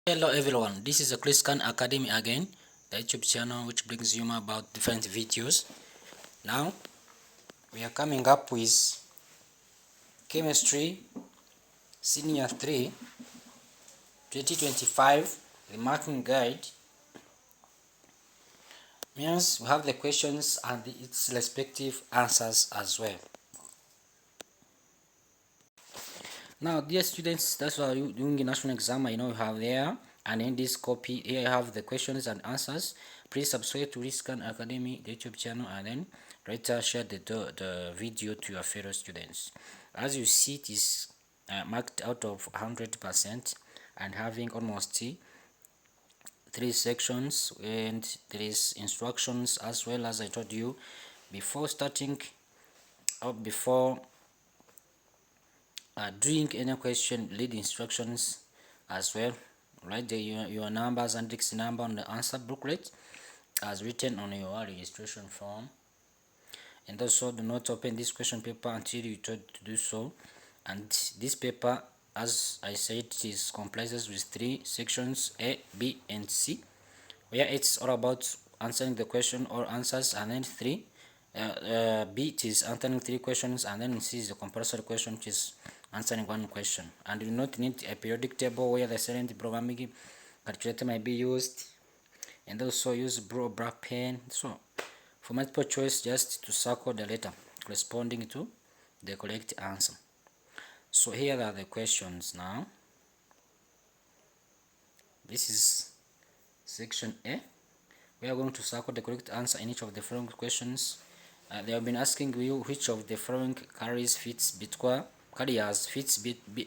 Hello everyone, this is a Christian Academy again, the YouTube channel which brings you more about different videos. Now, we are coming up with Chemistry Senior 3 2025 Remarking Guide. Means we have the questions and its respective answers as well. Now, dear students, that's why you doing the national exam. I know you have there, and in this copy here I have the questions and answers. Please subscribe to Christian Academy YouTube channel, and then later share the video to your fellow students. As you see, it is marked out of 100% and having almost 3 sections, and there is instructions as well. As I told you before starting or before doing any question, read instructions as well. Write your numbers and text number on the answer booklet as written on your registration form, and also do not open this question paper until you told to do so. And this paper, as I said, is comprises with 3 sections, A, B and C, where it's all about answering the question or answers, and then B it is answering 3 questions, and then C is the compulsory question, which is answering 1 question. And you do not need a periodic table where the silent programming calculator might be used, and also use blue or black pen. So for multiple choice, just to circle the letter corresponding to the correct answer. So here are the questions now. This is section A. We are going to circle the correct answer in each of the following questions. They have been asking you which of the following carriers fits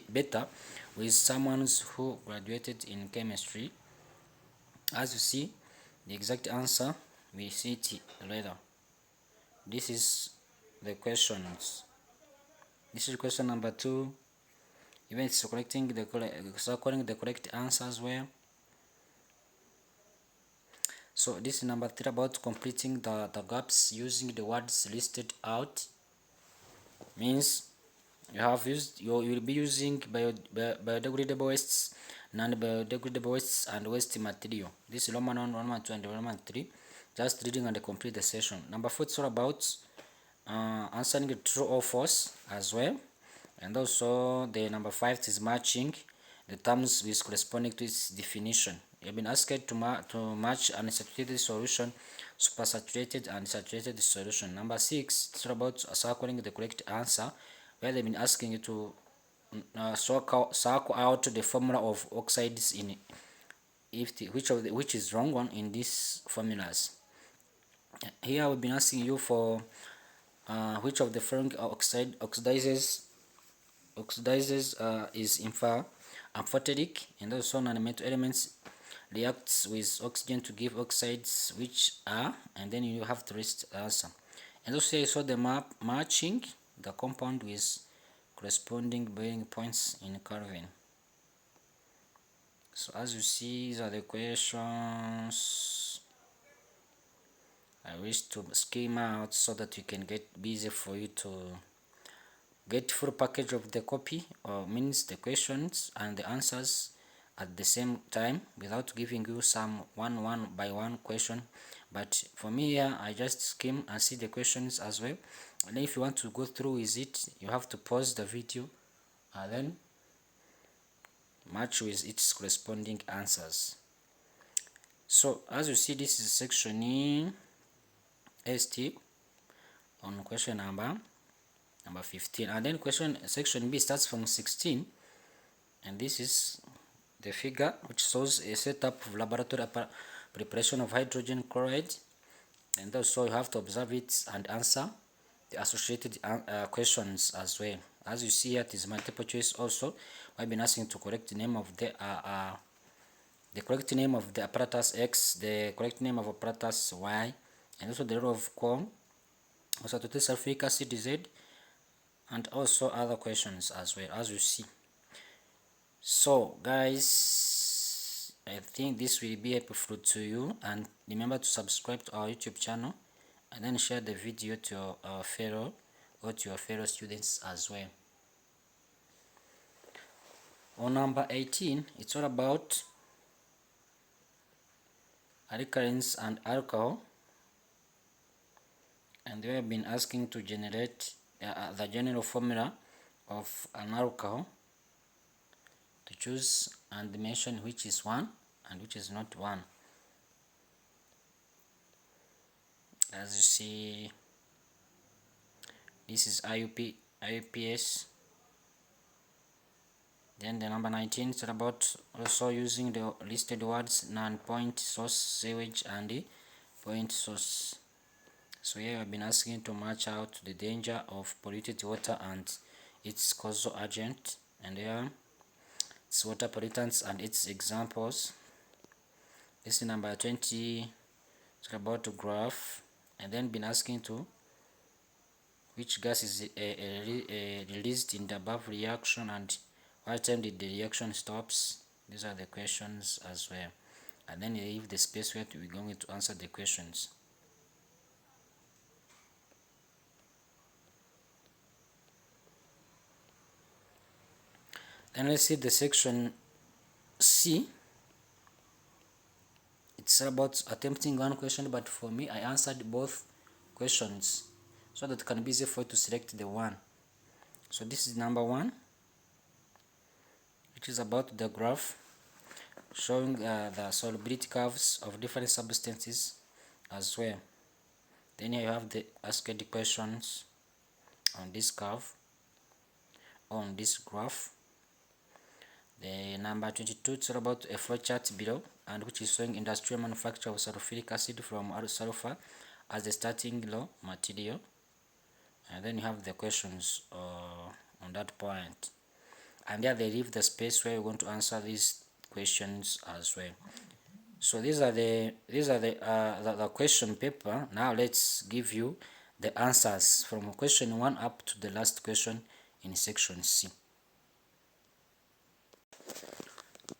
better with someone who graduated in chemistry. As you see, the exact answer we see it later. This is the questions. This is question number 2. Even it's circling the correct answer as well. So this is number 3, about completing the gaps using the words listed out. Means you will be using biodegradable wastes, non-biodegradable wastes, and waste material. This is Roman 1, Roman 2, and Roman 3. Just reading and complete the session. Number 4 is all about answering true or false as well. And also the number 5 is matching the terms with corresponding to its definition. You have been asked to match unsaturated solution, supersaturated, and saturated solution. Number 6 is all about circling the correct answer, where they've been asking you to circle out the formula of oxides in which is wrong one in these formulas. Here we've been asking you for which of the following oxidizes is amphoteric, and also non-metal elements reacts with oxygen to give oxides, which are, and then you have to list the answer. And also you saw the matching the compound with corresponding boiling points in Kelvin. So as you see, these are the questions. I wish to scheme out so that you can get busy for you to get full package of the copy, or means the questions and the answers at the same time, without giving you some one by one question. But for me here, I just skim and see the questions as well. And if you want to go through with it, you have to pause the video and then match with its corresponding answers. So as you see, this is section E ST on question number 15, and then section B starts from 16, and this is the figure which shows a setup of laboratory preparation of hydrogen chloride, and also you have to observe it and answer the associated questions as well. As you see here, it is multiple choice also. I've been asking to correct the name of the correct name of the apparatus X, the correct name of apparatus Y, and also the role of corn, also to test sulfuric acid Z, and also other questions as well, as you see. So guys, I think this will be helpful to you, and remember to subscribe to our YouTube channel, and then share the video to your fellow students as well. On number 18, it's all about alkanes and alcohol, and we have been asking to generate the general formula of an alcohol, to choose and mention which is one and which is not one. As you see, this is IUPS. Then the number 19 is about also using the listed words non-point source, sewage, and point source. So here I've been asking to match out the danger of polluted water and its causal agent, and here it's water pollutants and its examples. This is number 20. It's about to graph, and then been asking to which gas is released in the above reaction and what time did the reaction stops. These are the questions as well, and then you leave the space where we're going to answer the questions. Then let's see the section C. It's about attempting one question, but for me I answered both questions so that it can be easy for you to select the one. So this is number 1, which is about the graph showing the solubility curves of different substances as well. Then here you have the asked questions on this curve, on this graph. The number 22 is all about a flowchart below, and which is showing industrial manufacture of sulfuric acid from sulfur as the starting raw material. And then you have the questions on that point, and there they leave the space where you're going to answer these questions as well. So these are the question paper. Now let's give you the answers from question 1 up to the last question in section C.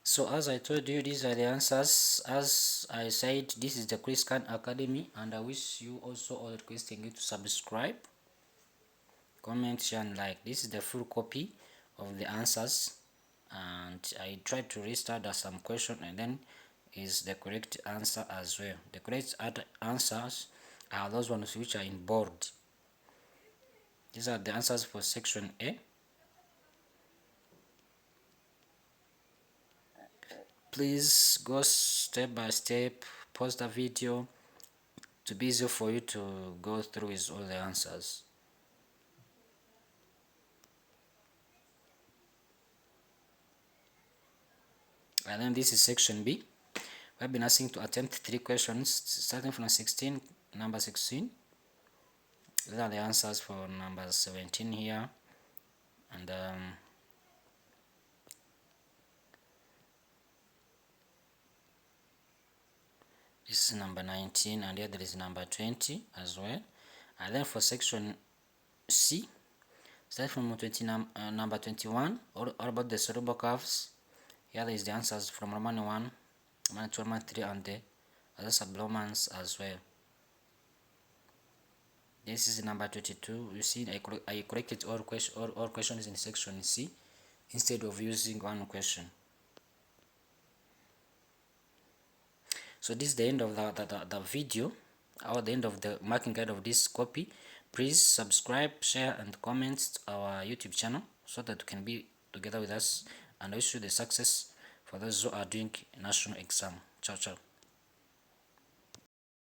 So as I told you, these are the answers. As I said, this is the Chris Khan Academy, and I wish you also all requesting you to subscribe, comment, share, and like. This is the full copy of the answers, and I tried to restart some question and then is the correct answer as well. The correct answers are those ones which are in bold. These are the answers for section A. Please go step by step, pause the video to be easy for you to go through with all the answers. And then this is section B. We've been asking to attempt 3 questions starting from number 16. These are the answers for number 17 here, and this is number 19, and here there is number 20 as well. And then for section C, starting from number 21, all about the soluble curves. Here there is the answers from Roman 1, Roman 2, Roman 3, and the other subromans as well. This is number 22. You see, I corrected all questions in section C instead of using one question. So this is the end of the video, or the end of the marking guide of this copy. Please subscribe, share, and comment to our YouTube channel so that you can be together with us, and I wish you the success for those who are doing national exam. Ciao, ciao.